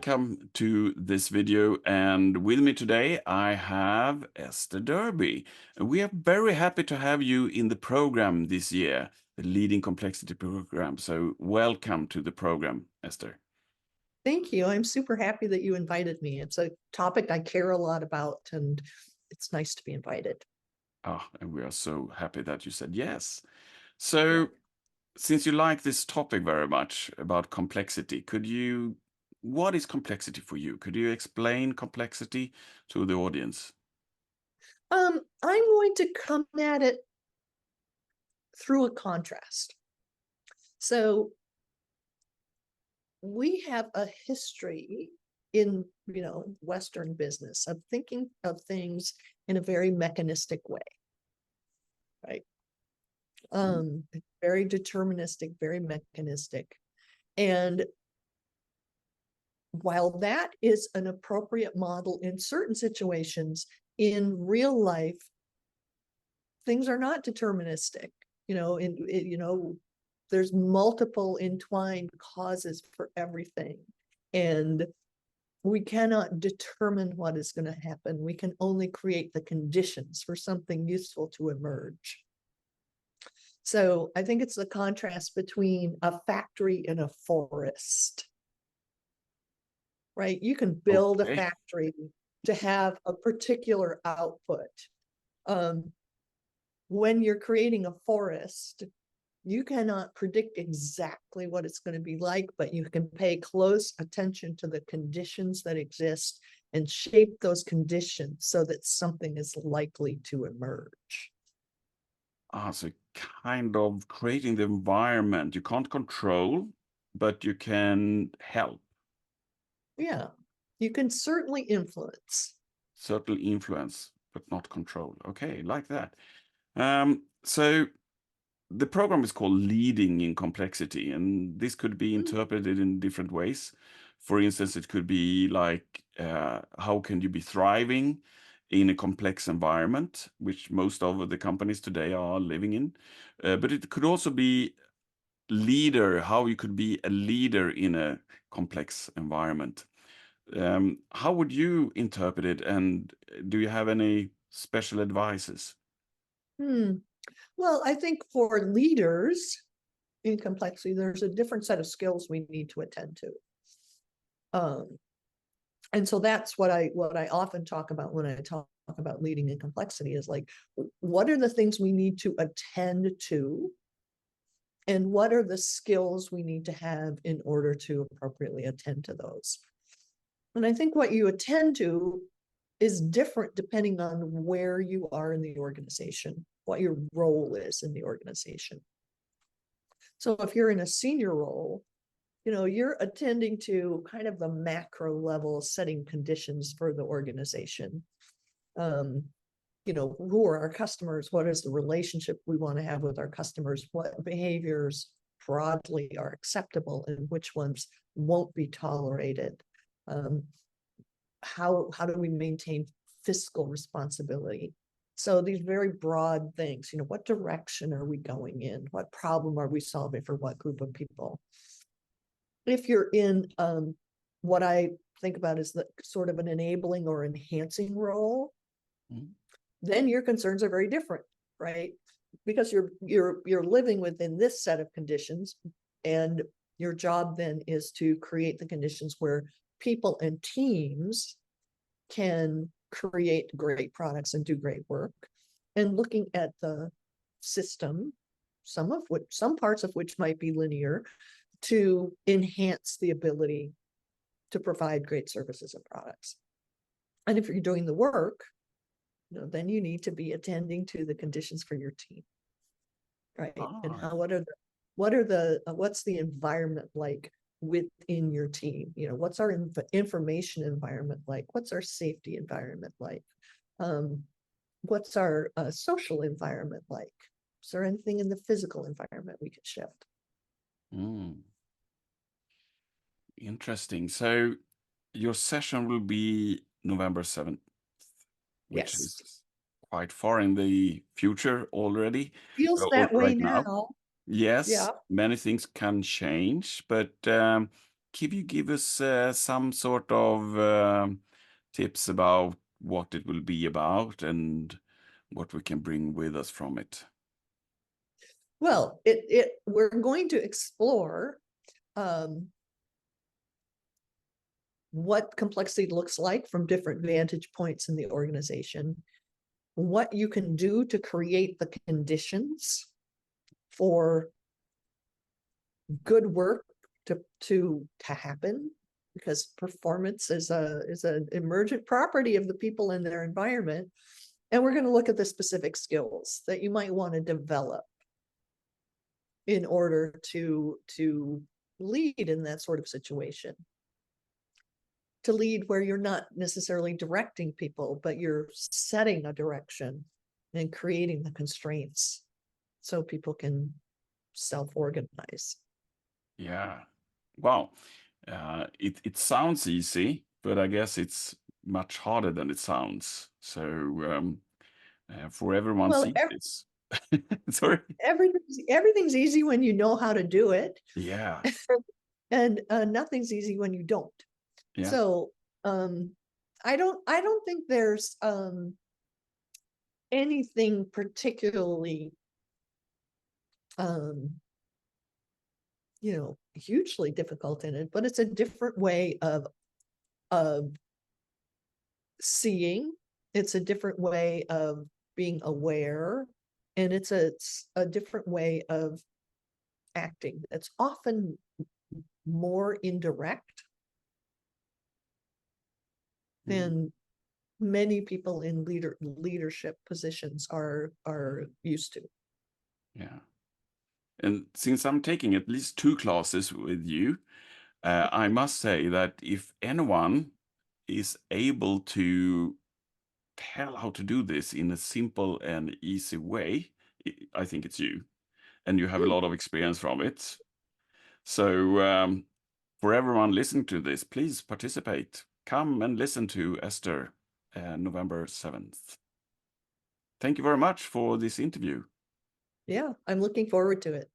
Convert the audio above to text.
welcome to this video. And with me today, I have Esther Derby. And we are very happy to have you in the program this year, the Leading Complexity program. So welcome to the program, Esther. Thank you. I'm super happy that you invited me. It's a topic I care a lot about, and it's nice to be invited. And we are so happy that you said yes. So, since you like this topic very much about complexity, what is complexity for you? Could you explain complexity to the audience? I'm going to come at it through a contrast. So we have a history in, Western business of thinking of things in a very mechanistic way, right? Very deterministic, very mechanistic. And while that is an appropriate model in certain situations, in real life, things are not deterministic. There's multiple entwined causes for everything. And we cannot determine what is going to happen. We can only create the conditions for something useful to emerge. So I think it's the contrast between a factory and a forest. Right? You can build a factory to have a particular output. When you're creating a forest, you cannot predict exactly what it's going to be like, but you can pay close attention to the conditions that exist and shape those conditions so that something is likely to emerge. So kind of creating the environment you can't control, but you can help. Yeah, you can certainly influence. Certainly influence, but not control. Okay, like that. So the program is called Leading in Complexity, and this could be interpreted in different ways. For instance, it could be like, how can you be thriving in a complex environment, which most of the companies today are living in. But it could also be how you could be a leader in a complex environment. How would you interpret it, and do you have any special advices? Well, I think for leaders in complexity, there's a different set of skills we need to attend to. And so that's what I often talk about when I talk about leading in complexity is like, what are the things we need to attend to? And what are the skills we need to have in order to appropriately attend to those? And I think what you attend to is different depending on where you are in the organization, what your role is in the organization. So if you're in a senior role, you're attending to kind of the macro level, setting conditions for the organization. Who are our customers? What is the relationship we want to have with our customers? What behaviors broadly are acceptable and which ones won't be tolerated? How do we maintain fiscal responsibility? So these very broad things, what direction are we going in? What problem are we solving for what group of people? If you're in what I think about as the sort of an enabling or enhancing role, then your concerns are very different, right? Because you're living within this set of conditions, and your job then is to create the conditions where people and teams can create great products and do great work. And looking at the system, some parts of which might be linear, to enhance the ability to provide great services and products. And if you're doing the work, then you need to be attending to the conditions for your team, right? And what's the environment like within your team? What's our information environment like? What's our safety environment like? What's our social environment like? Is there anything in the physical environment we could shift? Interesting. So your session will be November 7th, which is quite far in the future already. Feels that way right now. Yes, Yeah. many things can change, but Can you give us some sort of tips about what it will be about and what we can bring with us from it? Well, we're going to explore what complexity looks like from different vantage points in the organization, what you can do to create the conditions for good work to happen, because performance is an emergent property of the people in their environment. And we're going to look at the specific skills that you might want to develop in order to lead in that sort of situation. To lead where you're not necessarily directing people, but you're setting a direction and creating the constraints so people can self-organize. Yeah. Wow. It sounds easy, but I guess it's much harder than it sounds. So for everyone Well, seeing this, sorry. everything's easy when you know how to do it, Yeah. and nothing's easy when you don't. Yeah. So I don't think there's anything particularly hugely difficult in it, but it's a different way of seeing. It's a different way of being aware, and it's a different way of acting. It's often more indirect than many people in leadership positions are used to. Yeah. And since I'm taking at least 2 classes with you, I must say that if anyone is able to tell how to do this in a simple and easy way, I think it's you. And you have a lot of experience from it. So for everyone listening to this, please participate. Come and listen to Esther November 7th. Thank you very much for this interview. Yeah, I'm looking forward to it.